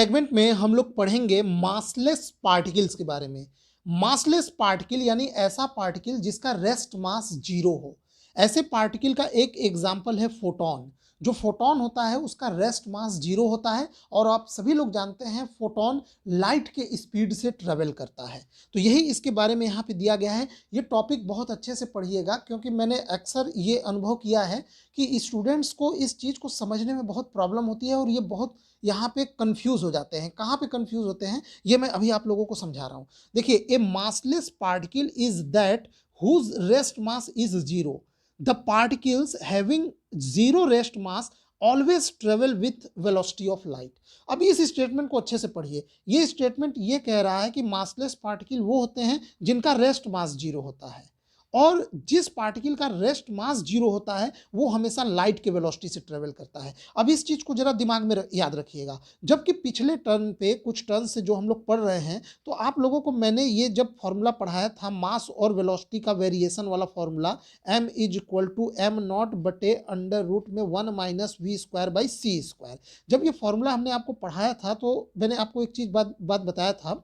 Segment में हम लोग पढ़ेंगे मासलेस पार्टिकल्स के बारे में। मासलेस पार्टिकल यानी ऐसा पार्टिकल जिसका रेस्ट मास जीरो हो। ऐसे पार्टिकल का एक एग्जाम्पल है फोटोन। जो फोटोन होता है उसका रेस्ट मास जीरो होता है और आप सभी लोग जानते हैं फोटोन लाइट के स्पीड से ट्रेवल करता है। तो यही इसके बारे में यहाँ पे दिया गया है। ये टॉपिक बहुत अच्छे से पढ़िएगा क्योंकि मैंने अक्सर ये अनुभव किया है कि स्टूडेंट्स को इस चीज़ को समझने में बहुत प्रॉब्लम होती है और ये बहुत यहाँ पे कंफ्यूज हो जाते हैं। कहाँ पे कंफ्यूज होते हैं ये मैं अभी आप लोगों को समझा रहा हूँ। देखिए, a massless particle is that whose rest mass is zero. The particles having zero rest mass always travel with velocity of light. अब इस स्टेटमेंट को अच्छे से पढ़िए। ये स्टेटमेंट ये कह रहा है कि मासलेस पार्टिकल वो होते हैं जिनका रेस्ट मास जीरो होता है और जिस पार्टिकल का रेस्ट मास जीरो होता है वो हमेशा लाइट के वेलोसिटी से ट्रेवल करता है। अब इस चीज को जरा दिमाग में याद रखिएगा। जबकि पिछले टर्न पे कुछ टर्न से जो हम लोग पढ़ रहे हैं तो आप लोगों को मैंने ये जब फॉर्मूला पढ़ाया था मास और वेलोसिटी का वेरिएशन वाला formula m is equal to m nought बटे अंडर रूट में 1 minus v square by c square. जब ये फॉर्मूला हमने आपको पढ़ाया था तो मैंने आपको एक चीज बात बताया था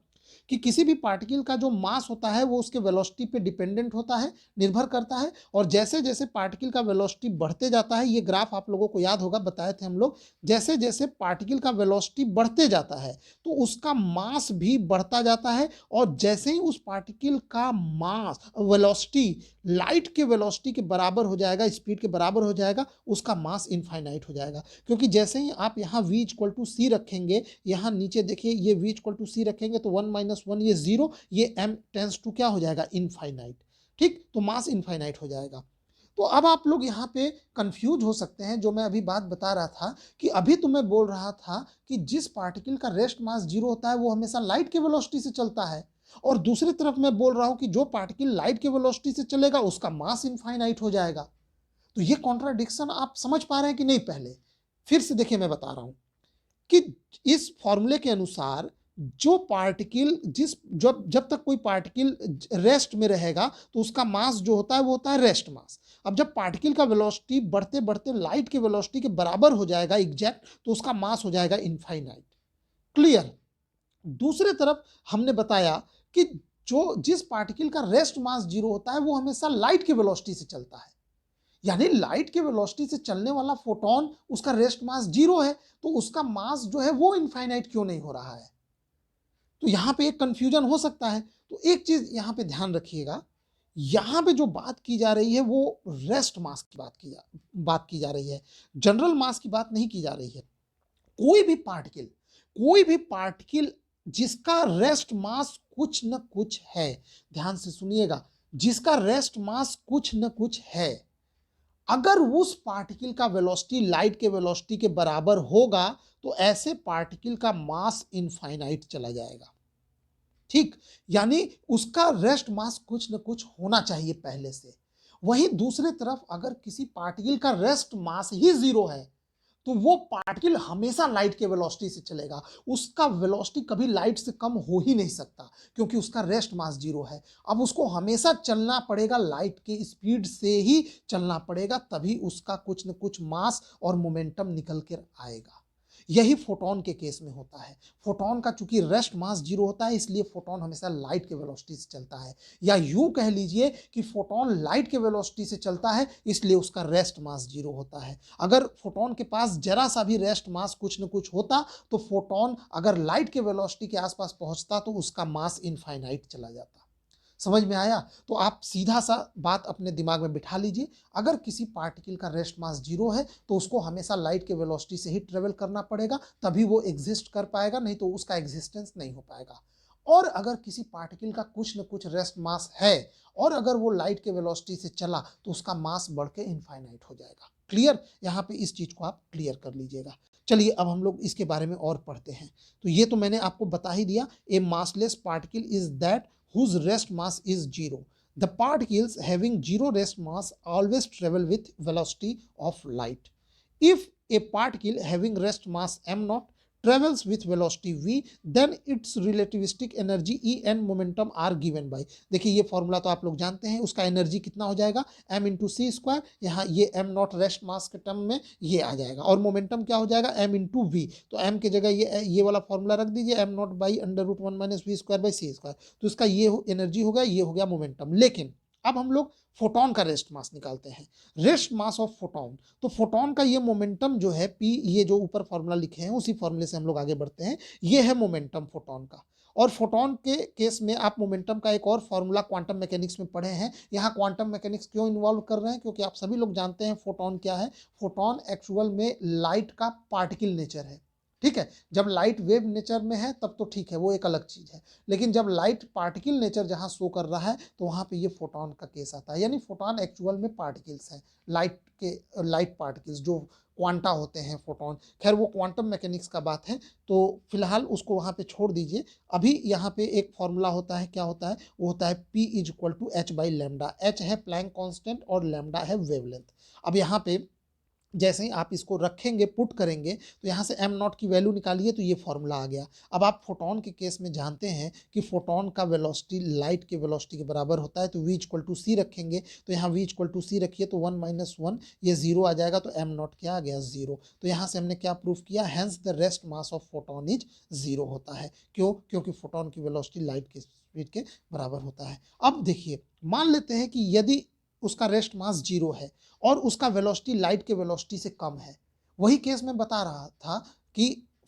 कि किसी भी पार्टिकल का जो मास होता है वो उसके वेलोसिटी पे डिपेंडेंट होता है, निर्भर करता है। और जैसे जैसे पार्टिकल का वेलोसिटी बढ़ते जाता है, ये ग्राफ आप लोगों को याद होगा, बताए थे हम लोग, जैसे जैसे पार्टिकल का वेलोसिटी बढ़ते जाता है तो उसका मास भी बढ़ता जाता है। और जैसे ही उस पार्टिकल का मास वेलोसिटी लाइट के वेलोसिटी के बराबर हो जाएगा, स्पीड के बराबर हो जाएगा, उसका मास इनफाइनाइट हो जाएगा। क्योंकि जैसे ही आप यहाँ v इक्वल टू सी रखेंगे, यहाँ नीचे देखिए ये v इक्वल टू सी रखेंगे तो 1 माइनस 1 ये जीरो, ये m टेंस टू क्या हो जाएगा, इनफाइनाइट। ठीक, तो मास इनफाइनाइट हो जाएगा। तो अब आप लोग यहाँ पे कंफ्यूज हो सकते हैं। जो मैं अभी बात बता रहा था कि अभी तो मैं बोल रहा था कि जिस पार्टिकल का रेस्ट मास जीरो होता है वो हमेशा लाइट के वेलोसिटी से चलता है, और दूसरी तरफ मैं बोल रहा हूं कि जो पार्टिकल लाइट के वेलोसिटी से चलेगा उसका मास इनफाइनाइट हो जाएगा। तो ये कॉन्ट्राडिक्शन आप समझ पा रहे हैं कि नहीं? पहले फिर से देखिए, मैं बता रहा हूं कि इस फॉर्मूले के अनुसार जो पार्टिकल जब तक कोई पार्टिकल रेस्ट में रहेगा तो उसका मास जो होता है वो होता है रेस्ट मास। अब जब पार्टिकल का वेलोसिटी बढ़ते बढ़ते लाइट के वेलोसिटी के बराबर हो जाएगा एग्जैक्ट, तो उसका मास हो जाएगा इनफाइनाइट। क्लियर? दूसरे तरफ हमने बताया कि जो जिस पार्टिकल का रेस्ट मास जीरो होता है वो हमेशा लाइट के वेलोसिटी से चलता है। यानी लाइट के वेलोसिटी से चलने वाला फोटोन, उसका रेस्ट मास जीरो है तो उसका मास जो है वो इनफाइनाइट क्यों नहीं हो रहा है? तो यहां पे एक कंफ्यूजन हो सकता है। तो एक चीज यहां पे ध्यान रखिएगा, यहां पे जो बात की जा रही है वो रेस्ट मास की बात की जा रही है, जनरल मास की बात नहीं की जा रही है। कोई भी पार्टिकल जिसका रेस्ट मास कुछ न कुछ है, ध्यान से सुनिएगा, जिसका रेस्ट मास कुछ न कुछ है, अगर उस पार्टिकल का वेलोसिटी लाइट के वेलोसिटी के बराबर होगा तो ऐसे पार्टिकल का मास इनफाइनाइट चला जाएगा। ठीक, यानी उसका रेस्ट मास कुछ न कुछ होना चाहिए पहले से। वहीं दूसरी तरफ अगर किसी पार्टिकल का रेस्ट मास ही जीरो है तो वो पार्टिकल हमेशा लाइट के वेलोसिटी से चलेगा। उसका वेलोसिटी कभी लाइट से कम हो ही नहीं सकता क्योंकि उसका रेस्ट मास जीरो है। अब उसको हमेशा चलना पड़ेगा, लाइट के स्पीड से ही चलना पड़ेगा, तभी उसका कुछ न कुछ मास और मोमेंटम निकल कर आएगा। यही फोटोन के केस में होता है। फोटोन का चूंकि रेस्ट मास जीरो होता है इसलिए फोटोन हमेशा लाइट के वेलोसिटी से चलता है, या यूं कह लीजिए कि फोटोन लाइट के वेलोसिटी से चलता है इसलिए उसका रेस्ट मास जीरो होता है। अगर फोटोन के पास जरा सा भी रेस्ट मास कुछ न कुछ होता तो फोटोन अगर लाइट के वेलोसिटी के आसपास पहुंचता तो उसका मास इनफाइनाइट चला जाता। समझ में आया? तो आप सीधा सा बात अपने दिमाग में बिठा लीजिए, अगर किसी पार्टिकल का रेस्ट मास जीरो है तो उसको हमेशा लाइट के वेलोसिटी से ही ट्रेवल करना पड़ेगा, तभी वो एग्जिस्ट कर पाएगा, नहीं तो उसका एग्जिस्टेंस नहीं हो पाएगा। और अगर किसी पार्टिकल का कुछ न कुछ रेस्ट मास है और अगर वो लाइट के वेलोसिटी से चला तो उसका मास बढ़ के इनफाइनाइट हो जाएगा। क्लियर? यहाँ पे इस चीज को आप क्लियर कर लीजिएगा। चलिए अब हम लोग इसके बारे में और पढ़ते हैं। तो ये तो मैंने आपको बता ही दिया, a massless particle is that whose rest mass is zero. The particles having zero rest mass always travel with velocity of light. If a particle having rest mass m naught travels with velocity v, then its relativistic energy E and momentum are given by। देखिए ये formula तो आप लोग जानते हैं, उसका energy कितना हो जाएगा m इंटू सी स्क्वायर, यहाँ ये m नॉट रेस्ट मास के टर्म में ये आ जाएगा, और मोमेंटम क्या हो जाएगा m इंटू वी, तो m की जगह ये वाला फॉर्मूला रख दीजिए, m nought by under root 1 minus v square by c square, तो इसका ये एनर्जी हो गया, ये हो गया मोमेंटम। लेकिन अब हम लोग फोटोन का रेस्ट मास निकालते हैं, रेस्ट मास ऑफ फोटोन। तो फोटोन का ये मोमेंटम जो है पी, ये जो ऊपर फॉर्मूला लिखे हैं उसी फॉर्मूले से हम लोग आगे बढ़ते हैं, ये है मोमेंटम फोटोन का। और फोटोन के केस में आप मोमेंटम का एक और फॉर्मूला क्वांटम मैकेनिक्स में पढ़े हैं। यहाँ क्वांटम मैकेनिक्स क्यों इन्वॉल्व कर रहे हैं, क्योंकि आप सभी लोग जानते हैं फोटोन क्या है। फोटोन एक्चुअल में लाइट का पार्टिकल नेचर है, ठीक है। जब लाइट वेव नेचर में है तब तो ठीक है, वो एक अलग चीज है, लेकिन जब लाइट पार्टिकल नेचर जहां शो कर रहा है तो वहां पे ये फोटोन का केस आता है। यानी फोटोन एक्चुअल में पार्टिकल्स हैं, लाइट पार्टिकल्स जो क्वांटा होते हैं फोटोन। खैर वो क्वांटम मैकेनिक्स का बात है, तो फिलहाल उसको वहां पे छोड़ दीजिए। अभी यहाँ पे एक फॉर्मूला होता है, क्या होता है, वो होता है P is equal to h by lambda. H है प्लैंक कांस्टेंट और लेमडा है वेवलेंथ। अब यहाँ पे जैसे ही आप इसको रखेंगे, पुट करेंगे, तो यहाँ से m नॉट की वैल्यू निकालिए, तो ये फॉर्मूला आ गया। अब आप फोटोन के केस में जानते हैं कि फोटोन का वेलोसिटी लाइट के वेलोसिटी के बराबर होता है, तो v इक्वल टू सी रखेंगे, तो यहाँ v इक्वल टू सी रखिए तो 1 माइनस 1 ये 0 आ जाएगा, तो m नॉट क्या आ गया 0। तो यहाँ से हमने क्या प्रूफ किया, hence the rest mass of photon is 0 होता है। क्यों, क्योंकि फोटोन की वेलोसिटी लाइट की स्पीड के बराबर होता है। अब देखिए, मान लेते हैं कि यदि उसका रेस्ट मास 0 है और उसका वेलोसिटी लाइट के वेलोसिटी से कम है, वही केस में बता रहा था कि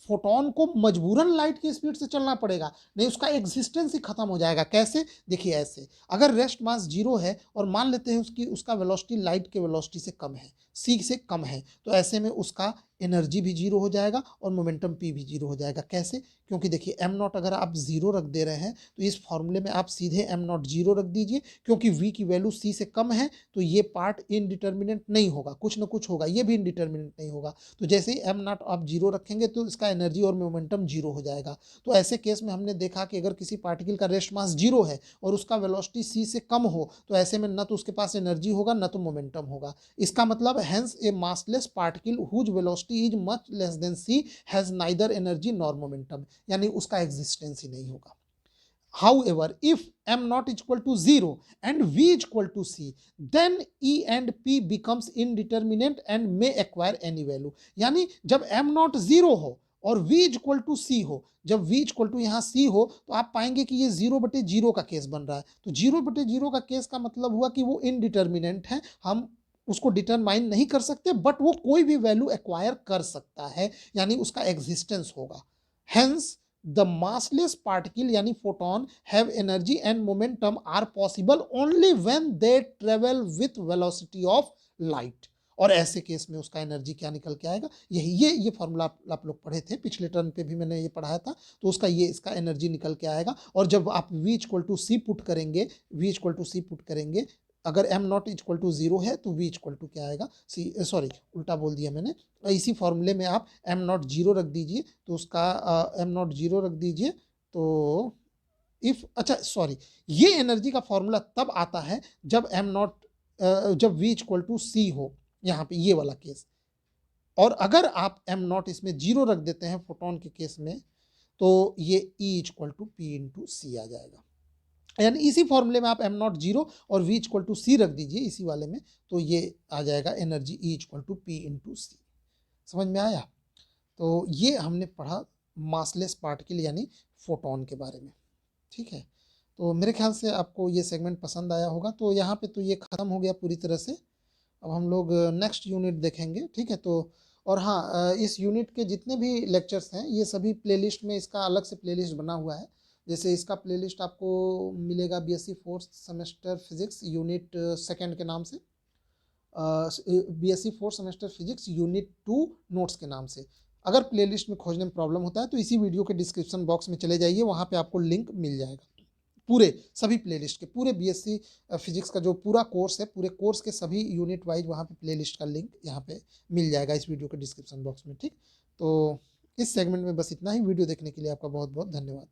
फोटोन को मजबूरन लाइट की स्पीड से चलना पड़ेगा, नहीं उसका एग्जिस्टेंस ही खत्म हो जाएगा। कैसे, देखिए ऐसे, अगर रेस्ट मास 0 है और मान लेते हैं उसका वेलोसिटी लाइट के वेलोसिटी से कम है, सी से कम है, तो ऐसे में उसका एनर्जी भी 0 हो जाएगा और मोमेंटम पी भी 0 हो जाएगा। कैसे, क्योंकि देखिए m नॉट अगर आप 0 रख दे रहे हैं तो इस फॉर्मूले में आप सीधे m नॉट 0 रख दीजिए, क्योंकि v की वैल्यू c से कम है, तो ये पार्ट इनडिटर्मिनेंट नहीं होगा, कुछ ना कुछ होगा, ये भी इनडिटर्मिनेंट नहीं होगा। तो जैसे ही m नॉट आप 0 रखेंगे तो इसका एनर्जी और मोमेंटम 0 हो जाएगा। तो ऐसे केस में हमने देखा कि अगर किसी पार्टिकल का रेस्ट मास 0 है और उसका वेलोसिटी c से कम हो, तो ऐसे में न तो उसके पास एनर्जी होगा न तो मोमेंटम होगा। इसका मतलब hence a massless particle whose velocity is much less than c has neither energy nor momentum, यानी उसका एग्जिस्टेंस ही नहीं होगा। However, if m not equal to 0 and v equal to c, then e and p becomes indeterminate and may acquire any value। यानी जब m not 0 हो और v equal to सी हो, जब v इक्वल टू यहाँ c हो, तो आप पाएंगे कि ये 0/0 का केस बन रहा है। तो 0/0 का केस का मतलब हुआ कि वो इनडिटर्मिनेंट है, हम उसको डिटरमाइन नहीं कर सकते, बट वो कोई भी वैल्यू एक्वायर कर सकता है, यानी उसका एग्जिस्टेंस होगा। हेंस the massless particle यानी photon have energy and momentum are possible only when they travel with velocity of light। और ऐसे केस में उसका एनर्जी क्या निकल के आएगा, यही ये फॉर्मूला आप लोग पढ़े थे पिछले टर्न पे भी मैंने ये पढ़ाया था, तो उसका ये इसका एनर्जी निकल के आएगा। और जब आप v equal to c put करेंगे, v equal to c put करेंगे, अगर m नॉट इक्वल टू 0 है तो v इक्वल टू क्या आएगा, सी सॉरी उल्टा बोल दिया मैंने, इसी फॉर्मूले में आप m नॉट 0 रख दीजिए, तो उसका m नॉट 0 रख दीजिए, तो इफ अच्छा सॉरी, ये एनर्जी का फॉर्मूला तब आता है जब m नॉट जब v इक्वल टू सी हो, यहाँ पे ये वाला केस। और अगर आप m नॉट इसमें 0 रख देते हैं फोटोन के केस में, तो ये E equal to p into c आ जाएगा। यानी इसी फॉर्मूले में आप m नॉट 0 और v इक्वल टू सी रख दीजिए इसी वाले में, तो ये आ जाएगा energy E equal to p into c. समझ में आया। तो ये हमने पढ़ा मासलेस पार्टिकल यानी फोटोन के बारे में, ठीक है। तो मेरे ख्याल से आपको ये सेगमेंट पसंद आया होगा। तो यहाँ पे तो ये ख़त्म हो गया पूरी तरह से। अब हम लोग नेक्स्ट यूनिट देखेंगे, ठीक है। तो और हाँ, इस यूनिट के जितने भी लेक्चर्स हैं ये सभी प्लेलिस्ट में, इसका अलग से प्लेलिस्ट बना हुआ है। जैसे इसका प्लेलिस्ट आपको मिलेगा BSc fourth semester physics unit second के नाम से, BSc fourth semester physics unit 2 notes के नाम से। अगर प्लेलिस्ट में खोजने में प्रॉब्लम होता है तो इसी वीडियो के डिस्क्रिप्शन बॉक्स में चले जाइए, वहाँ पे आपको लिंक मिल जाएगा पूरे सभी प्लेलिस्ट के, पूरे बीएससी फिजिक्स का जो पूरा कोर्स है, पूरे कोर्स के सभी यूनिट वाइज वहाँ पे प्लेलिस्ट का लिंक यहाँ पे मिल जाएगा इस वीडियो के डिस्क्रिप्शन बॉक्स में, ठीक। तो इस सेगमेंट में बस इतना ही। वीडियो देखने के लिए आपका बहुत बहुत धन्यवाद।